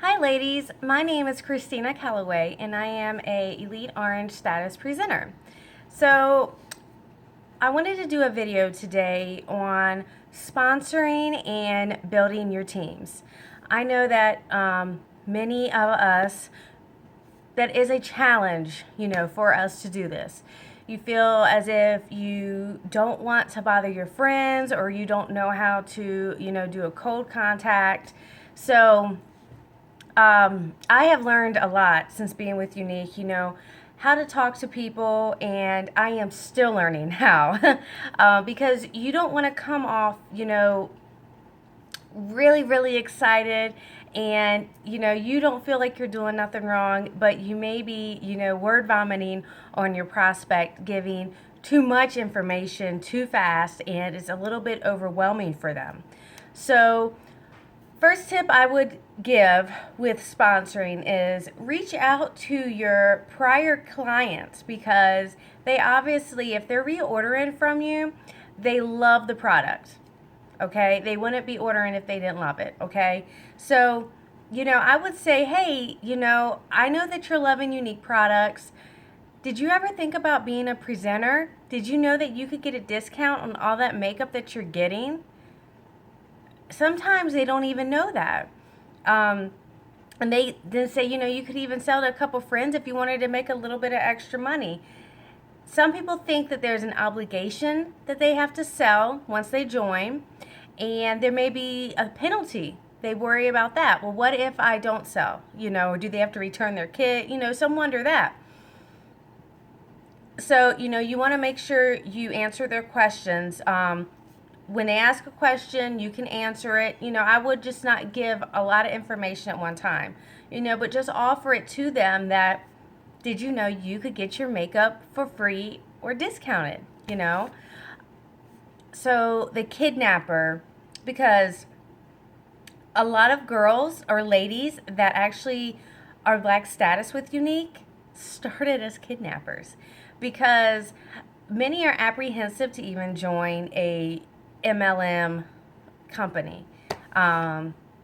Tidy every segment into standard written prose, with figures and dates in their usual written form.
Hi ladies, my name is Christina Calloway and I am a Elite Orange status presenter. So I wanted to do a video today on sponsoring and building your teams. I know that many of us, that is a challenge, for us to do this. You feel as if you don't want to bother your friends or you don't know how to, do a cold contact. So I have learned a lot since being with Unique, how to talk to people, and I am still learning how. Because you don't want to come off, really, really excited, and, you don't feel like you're doing nothing wrong, but you may be, word vomiting on your prospect, giving too much information too fast, and it's a little bit overwhelming for them. So, first tip I would give with sponsoring is reach out to your prior clients, because they obviously, if they're reordering from you, they love the product. Okay? They wouldn't be ordering if they didn't love it. Okay? So, I would say, hey, I know that you're loving Unique products. Did you ever think about being a presenter? Did you know that you could get a discount on all that makeup that you're getting? Sometimes they don't even know that. And they then say, you could even sell to a couple friends if you wanted to make a little bit of extra money. Some people think that there's an obligation that they have to sell once they join, and there may be a penalty. They worry about that. Well, what if I don't sell? Or do they have to return their kit? Some wonder that. So, you want to make sure you answer their questions. When they ask a question, you can answer it. I would just not give a lot of information at one time, but just offer it to them that, did you know you could get your makeup for free or discounted, So the kidnapper, because a lot of girls or ladies that actually are Black status with Unique started as kidnappers, because many are apprehensive to even join a MLM company,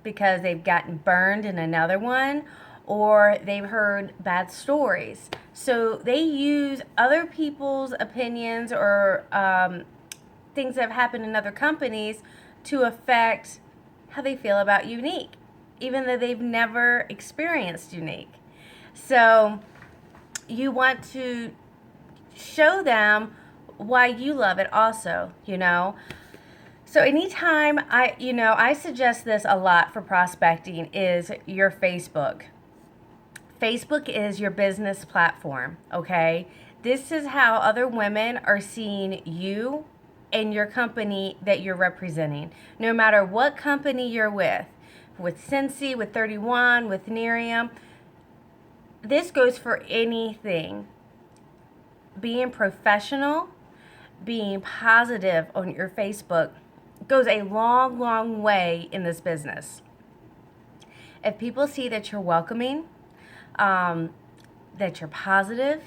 because they've gotten burned in another one, or they've heard bad stories. So they use other people's opinions or things that have happened in other companies to affect how they feel about Unique, even though they've never experienced Unique. So you want to show them why you love it also, So anytime I suggest this a lot for prospecting is your Facebook. Facebook is your business platform, okay? This is how other women are seeing you and your company that you're representing. No matter what company you're with Scentsy, with 31, with Nerium, this goes for anything. Being professional, being positive on your Facebook goes a long, long way in this business. If people see that you're welcoming, that you're positive,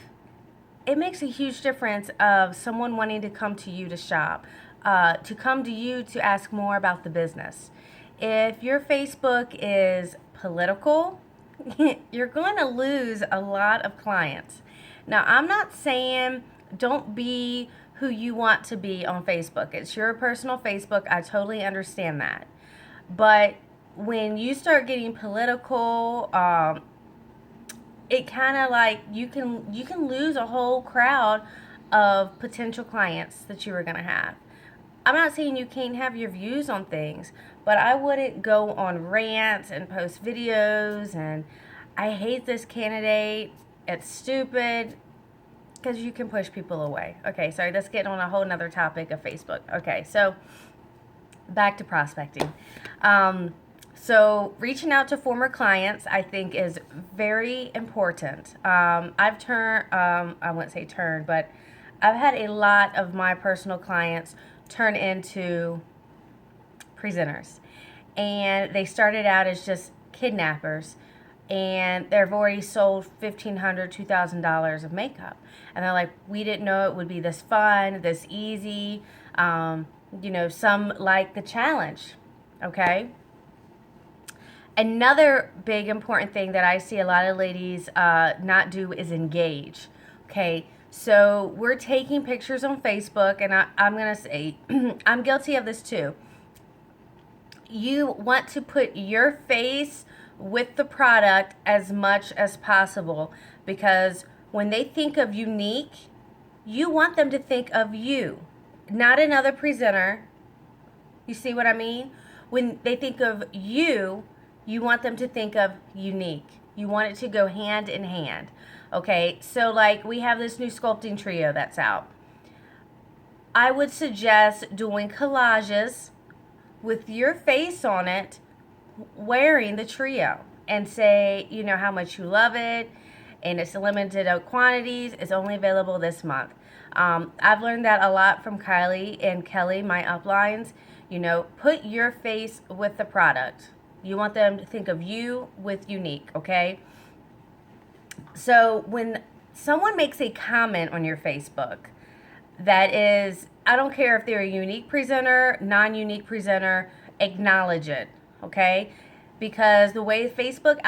it makes a huge difference of someone wanting to come to you to shop, to come to you to ask more about the business. If your Facebook is political, you're going to lose a lot of clients. Now, I'm not saying don't be who you want to be on Facebook. It's your personal Facebook. I totally understand that. But when you start getting political, it kind of like you can lose a whole crowd of potential clients that you were going to have. I'm not saying you can't have your views on things, but I wouldn't go on rants and post videos and I hate this candidate, it's stupid, because you can push people away. Okay, sorry, let's get on a whole nother topic of Facebook. Okay, so back to prospecting. So reaching out to former clients, I think, is very important. I wouldn't say turned, but I've had a lot of my personal clients turn into presenters. And they started out as just kidnappers, and they've already sold $1,500, $2,000 of makeup. And they're like, we didn't know it would be this fun, this easy. Some like the challenge, okay? Another big important thing that I see a lot of ladies not do is engage. Okay, so we're taking pictures on Facebook, and I'm going to say I'm guilty of this too. You want to put your face with the product as much as possible, because when they think of Younique, you want them to think of you, not another presenter. You see what I mean? When they think of you, you want them to think of Younique. You want it to go hand in hand. Okay, so like we have this new sculpting trio that's out. I would suggest doing collages with your face on it, wearing the trio, and say, you know, how much you love it, and it's limited quantities. It's only available this month. I've learned that a lot from Kylie and Kelly, my uplines. You know, put your face with the product. You want them to think of you with Younique, okay? So when someone makes a comment on your Facebook that is, I don't care if they're a Younique presenter, non-Younique presenter, acknowledge it, okay? Because the way Facebook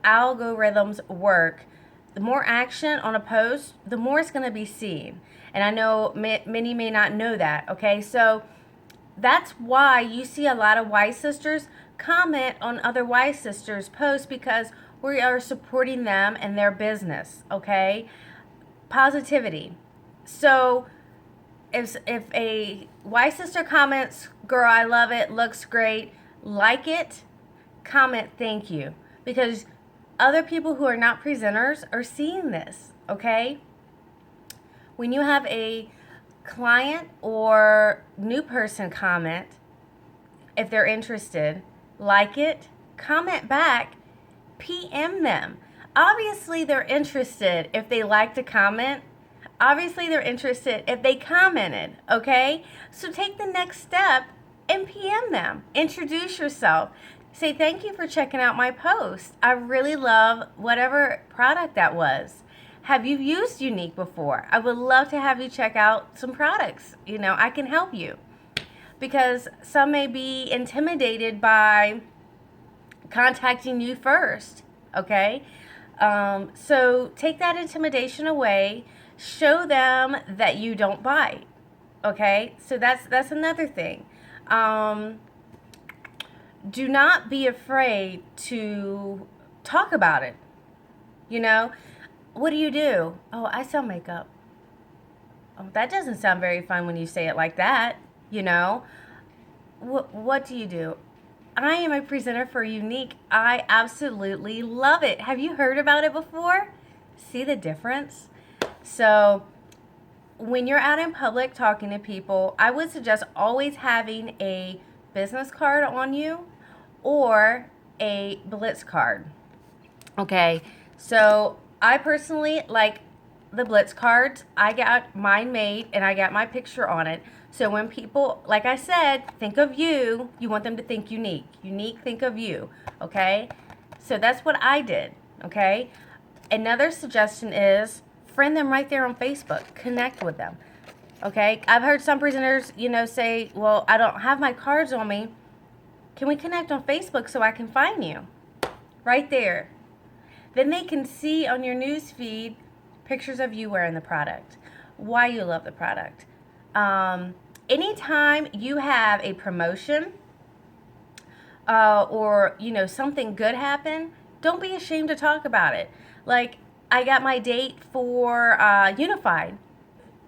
algorithms work, the more action on a post, the more it's going to be seen. And I know many may not know that, okay? So that's why you see a lot of Y Sisters comment on other Y Sisters posts, because we are supporting them and their business, okay? Positivity. So if a Y Sister comments, girl, I love it, looks great, like it, comment thank you, because other people who are not presenters are seeing this, okay? When you have a client or new person comment, if they're interested, like it, comment back, PM them. Obviously they're interested if they like to comment. Obviously they're interested if they commented, okay? So take the next step and PM them. Introduce yourself. Say, thank you for checking out my post. I really love whatever product that was. Have you used Younique before? I would love to have you check out some products. You know, I can help you. Because some may be intimidated by contacting you first, okay? So take that intimidation away. Show them that you don't bite, okay? So that's another thing. Do not be afraid to talk about it. You know, what do? Oh, I sell makeup. Oh, that doesn't sound very fun when you say it like that, you know. What do you do? I am a presenter for Younique. I absolutely love it. Have you heard about it before? See the difference? So when you're out in public talking to people, I would suggest always having a business card on you or a Blitz card. Okay, so I personally like the Blitz cards. I got mine made and I got my picture on it. So when people, like I said, think of you, you want them to think Younique. Younique, think of you, okay? So that's what I did, okay? Another suggestion is friend them right there on Facebook. Connect with them, okay? I've heard some presenters, you know, say, well, I don't have my cards on me. Can we connect on Facebook so I can find you? Right there. Then they can see on your news feed pictures of you wearing the product, why you love the product. Anytime you have a promotion or, you know, something good happen, don't be ashamed to talk about it. Like, I got my date for Unified.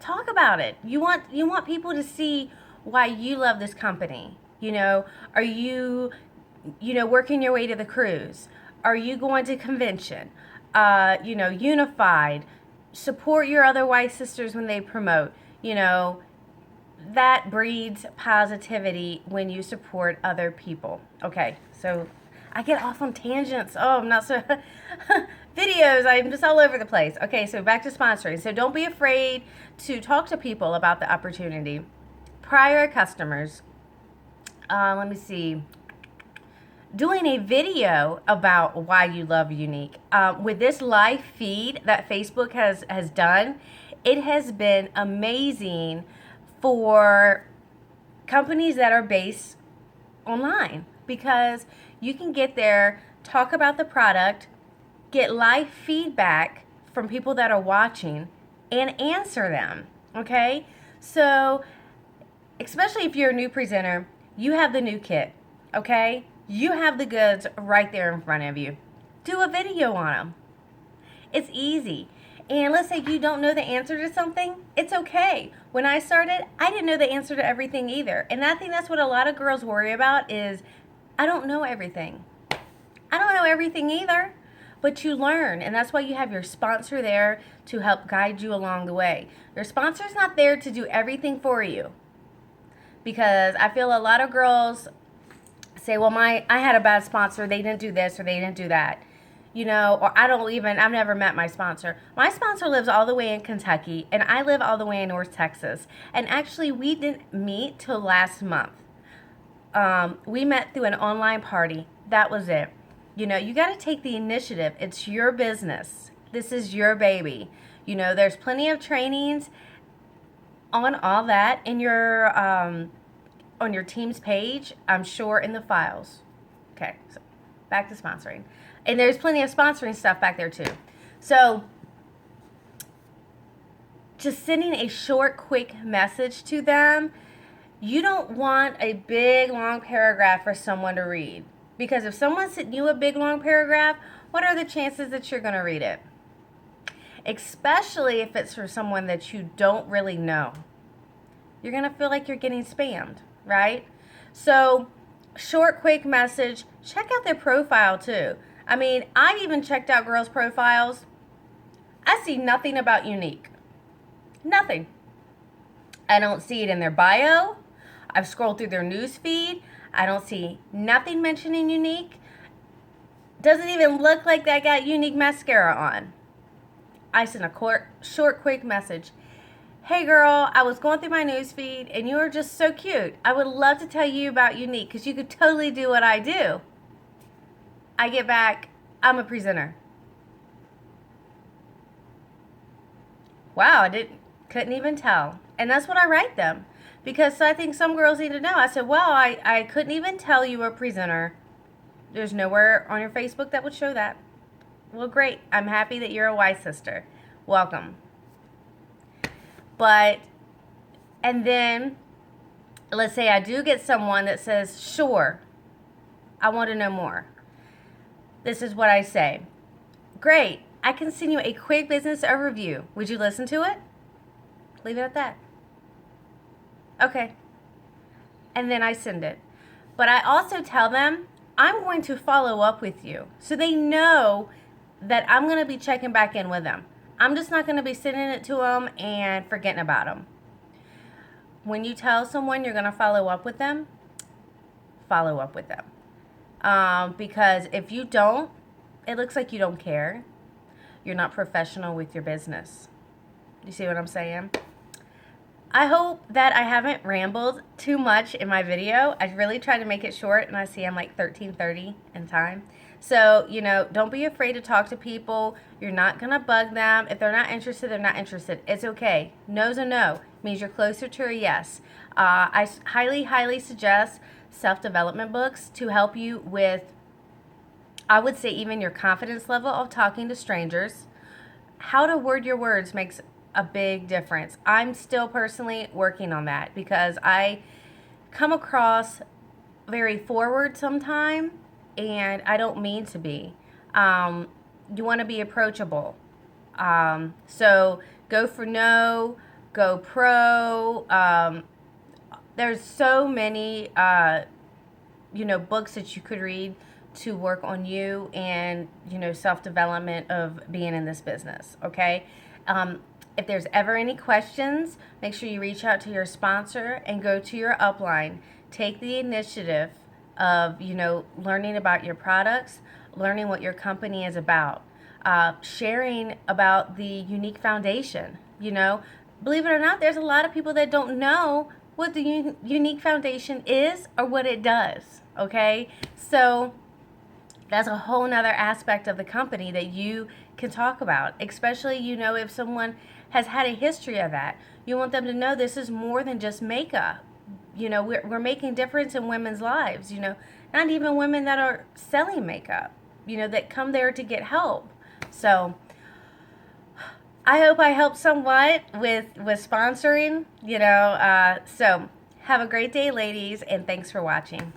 Talk about it. You want people to see why you love this company. You know, are you know, working your way to the cruise? Are you going to convention? You know, Unified. Support your other Y Sisters when they promote. You know, that breeds positivity when you support other people. Okay, so I get off on tangents. Oh, I'm not so... Videos, I'm just all over the place. Okay, so back to sponsoring. So don't be afraid to talk to people about the opportunity. Prior customers. Let me see. Doing a video about why you love Younique. With this live feed that Facebook has done, it has been amazing for companies that are based online, because You can get there, talk about the product, get live feedback from people that are watching, and answer them. Okay? So, especially if you're a new presenter, you have the new kit. Okay? You have the goods right there in front of you. Do a video on them. It's easy. And let's say you don't know the answer to something, it's okay. When I started, I didn't know the answer to everything either. And I think that's what a lot of girls worry about is, I don't know everything. I don't know everything either. But you learn, and that's why you have your sponsor there to help guide you along the way. Your sponsor's not there to do everything for you. Because I feel a lot of girls say, well, I had a bad sponsor, they didn't do this or they didn't do that. Or I've never met my sponsor. My sponsor lives all the way in Kentucky, and I live all the way in North Texas. And actually, we didn't meet till last month. We met through an online party. That was it. You got to take the initiative. It's your business. This is your baby. There's plenty of trainings on all that in your on your team's page, I'm sure, in the files. Okay, so back to sponsoring. And there's plenty of sponsoring stuff back there too. So just sending a short, quick message to them. You don't want a big, long paragraph for someone to read. Because if someone sent you a big, long paragraph, what are the chances that you're going to read it? Especially if it's for someone that you don't really know. You're going to feel like you're getting spammed, right? So, short, quick message. Check out their profile too. I mean, I've even checked out girls' profiles. I see nothing about Younique. Nothing. I don't see it in their bio. I've scrolled through their news feed. I don't see nothing mentioning Younique. Doesn't even look like they got Younique mascara on. I sent a short, quick message. Hey girl, I was going through my news feed and you are just so cute. I would love to tell you about Younique because you could totally do what I do. I get back, I'm a presenter. Wow, couldn't even tell. And that's what I write them. Because I think some girls need to know. I said, well, I couldn't even tell you were a presenter. There's nowhere on your Facebook that would show that. Well, great. I'm happy that you're a wise sister. Welcome. And then, let's say I do get someone that says, sure, I want to know more. This is what I say. Great. I can send you a quick business overview. Would you listen to it? Leave it at that. Okay. And then I send it. But I also tell them, I'm going to follow up with you. So they know that I'm going to be checking back in with them. I'm just not going to be sending it to them and forgetting about them. When you tell someone you're going to follow up with them, follow up with them. Because if you don't, it looks like you don't care. You're not professional with your business. You see what I'm saying? I hope that I haven't rambled too much in my video. I really tried to make it short, and I see I'm like 13:30 in time. So, don't be afraid to talk to people. You're not going to bug them. If they're not interested, they're not interested. It's okay. No's a no. It means you're closer to a yes. I highly, highly suggest self-development books to help you with, I would say, even your confidence level of talking to strangers. How to word your words makes a big difference. I'm still personally working on that because I come across very forward sometimes, and I don't mean to be. You want to be approachable. So go for no, go pro. There's so many, books that you could read to work on you and, self-development of being in this business, okay? If there's ever any questions, make sure you reach out to your sponsor and go to your upline. Take the initiative of, learning about your products, learning what your company is about, sharing about the Younique Foundation. Believe it or not, there's a lot of people that don't know what the Younique Foundation is or what it does, okay? So that's a whole nother aspect of the company that you can talk about, especially, if someone has had a history of that. You want them to know this is more than just makeup. we're making difference in women's lives, not even women that are selling makeup, that come there to get help. So I hope I helped somewhat with sponsoring, so have a great day, ladies, and thanks for watching.